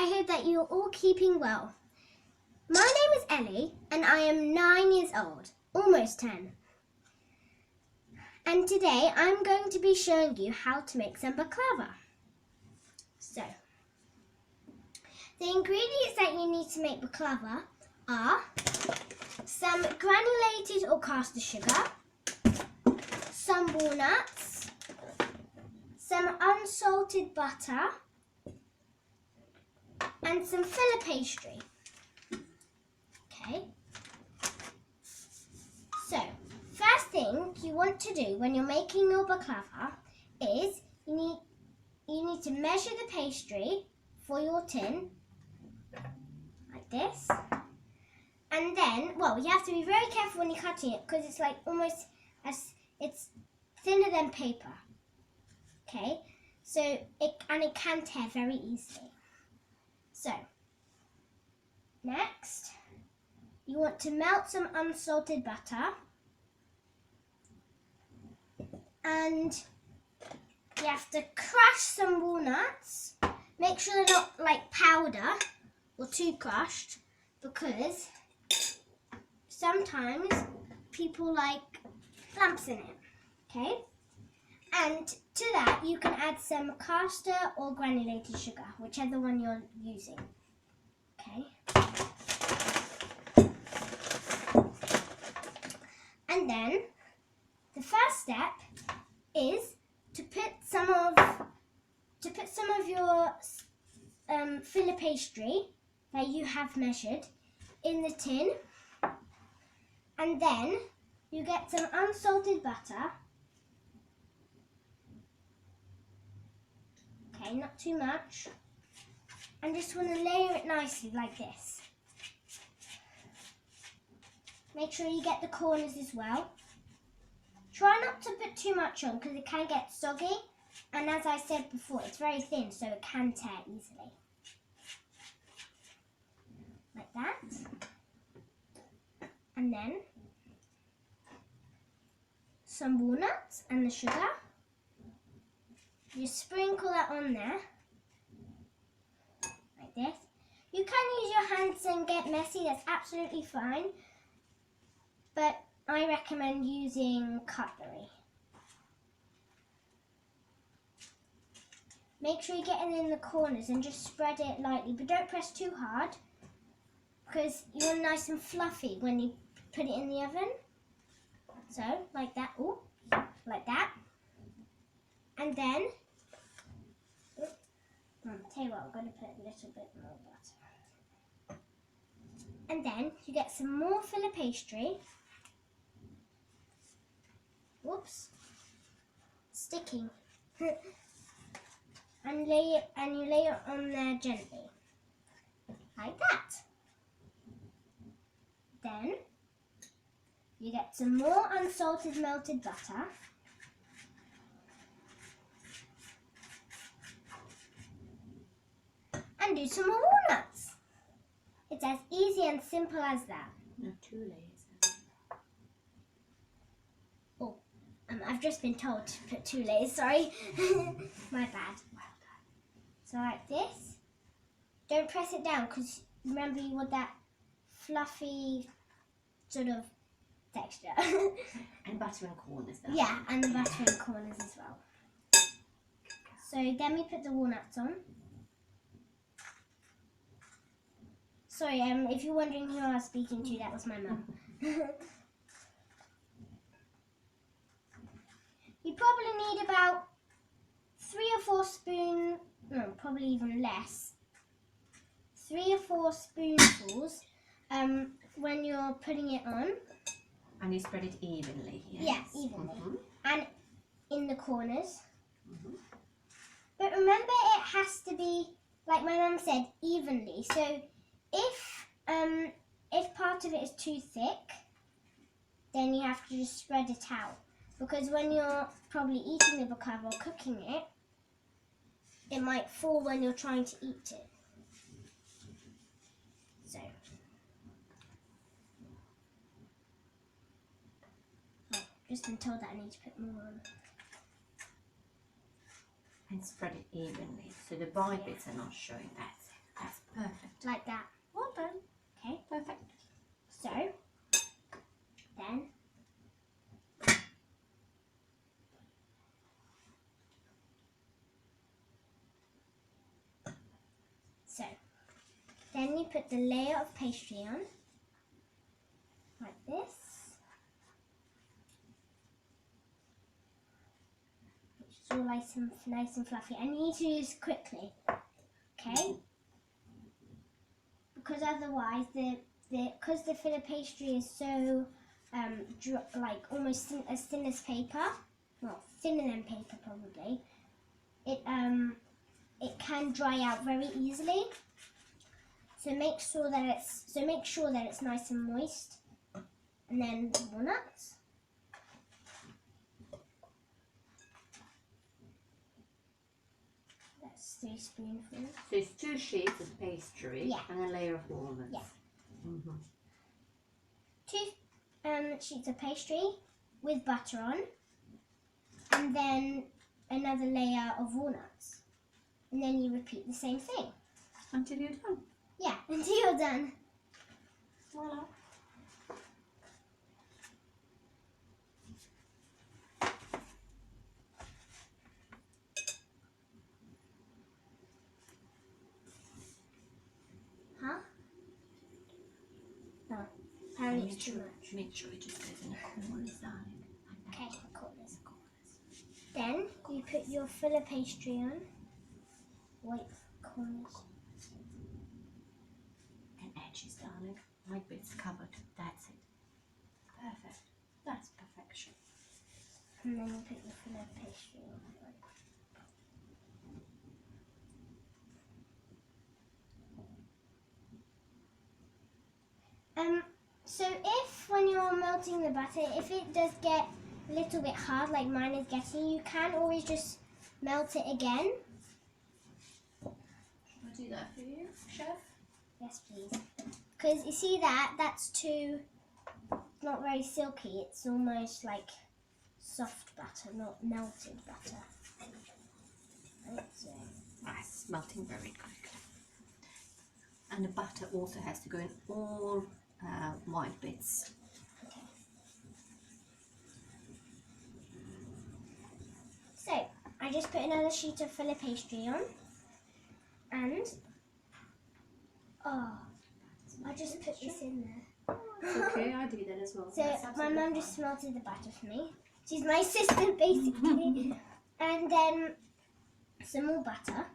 I hope that you're all keeping well. My name is Ellie and I am 9 years old, almost 10. And today I'm going to be showing you how to make some baklava. So, the ingredients that you need to make baklava are some granulated or caster sugar, some walnuts, some unsalted butter, and some filler pastry. Okay. So, first thing you want to do when you're making your baklava is you need to measure the pastry for your tin, like this. And then, well, you have to be very careful when you're cutting it because it's like almost it's thinner than paper. Okay, so it can tear very easily. So, next, you want to melt some unsalted butter, and you have to crush some walnuts. Make sure they're not like powder or too crushed, because sometimes people like lumps in it. Okay, and to that you can add some caster or granulated sugar, whichever one you're using. Okay. And then the first step is to put some of your filler pastry that you have measured in the tin, and then you get some unsalted butter. Okay, not too much. And just want to layer it nicely like this. Make sure you get the corners as well. Try not to put too much on because it can get soggy. And as I said before, it's very thin, so it can tear easily. Like that. And then some walnuts and the sugar. You sprinkle that on there. Like this. You can use your hands and get messy, that's absolutely fine. But I recommend using cutlery. Make sure you get it in the corners and just spread it lightly, but don't press too hard because you want it nice and fluffy when you put it in the oven. So, like that. Ooh, like that. And then, tell you what, I'm going to put a little bit more butter. And then you get some more filler pastry. Whoops, sticking. And you lay it on there gently, like that. Then you get some more unsalted melted butter. And do some more walnuts. It's as easy and simple as that. No, 2 layers. Oh, I've just been told to put 2 layers, sorry. My bad. Well done. So like this. Don't press it down because remember you want that fluffy sort of texture. And butter in corners though. Yeah, and the butter in the corners as well. So then we put the walnuts on. Sorry, if you're wondering who I was speaking to, that was my mum. You probably need about 3 or 4 spoons, no, probably even less. 3 or 4 spoonfuls when you're putting it on. And you spread it evenly. Yes. Yeah, evenly. Mm-hmm. And in the corners. Mm-hmm. But remember, it has to be, like my mum said, evenly. So if part of it is too thick, then you have to just spread it out. Because when you're probably eating the baklava or cooking it, it might fall when you're trying to eat it. So, I've just been told that I need to put more on. And spread it evenly, so the bright bits are not showing that. That's perfect. Like that. Well done. Okay. Perfect. So, then you put the layer of pastry on, like this. Which is all nice and fluffy. And you need to use quickly, okay? Because otherwise, because the filler pastry is so like almost as thin as paper, well, thinner than paper probably. It can dry out very easily. So make sure that it's nice and moist. And then walnuts. That's 3 spoonfuls. So it's 2 sheets of pastry, Yeah. and a layer of walnuts. Yeah. Mm-hmm. 2 sheets of pastry with butter on, and then another layer of walnuts. And then you repeat the same thing. Until you're done. Yeah, until you're done. Voila. Huh? No, apparently it's Make too sure, much. make sure it just goes in the corners, darling. Okay, corners. Then you put your filler pastry on. White corners. And edges, darling. White bits covered. That's it. Perfect. That's perfection. And then you put your filler pastry on. So if when you're melting the butter, if it does get a little bit hard like mine is getting, you can always just melt it again. Shall I do that for you, Chef? Yes, please. Because you see that's too, not very silky. It's almost like soft butter, not melted butter. So. It's melting very quickly. And the butter also has to go in all white bits. Okay. So I just put another sheet of filler pastry on, and I just put this in there. It's okay, I do that as well. So my mum just melted the butter for me. She's my assistant basically. And then some more butter.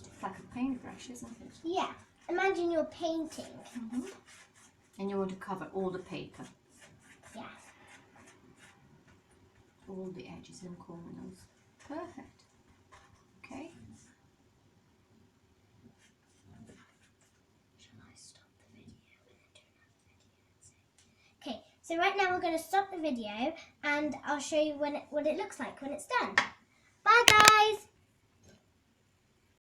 It's like a paintbrush, isn't it? Yeah. Imagine you're painting. Mm-hmm. And you want to cover all the paper. Yeah. All the edges and corners. Perfect. Okay. Shall I stop the video and then do another video? Okay, so right now we're going to stop the video and I'll show you what it looks like when it's done.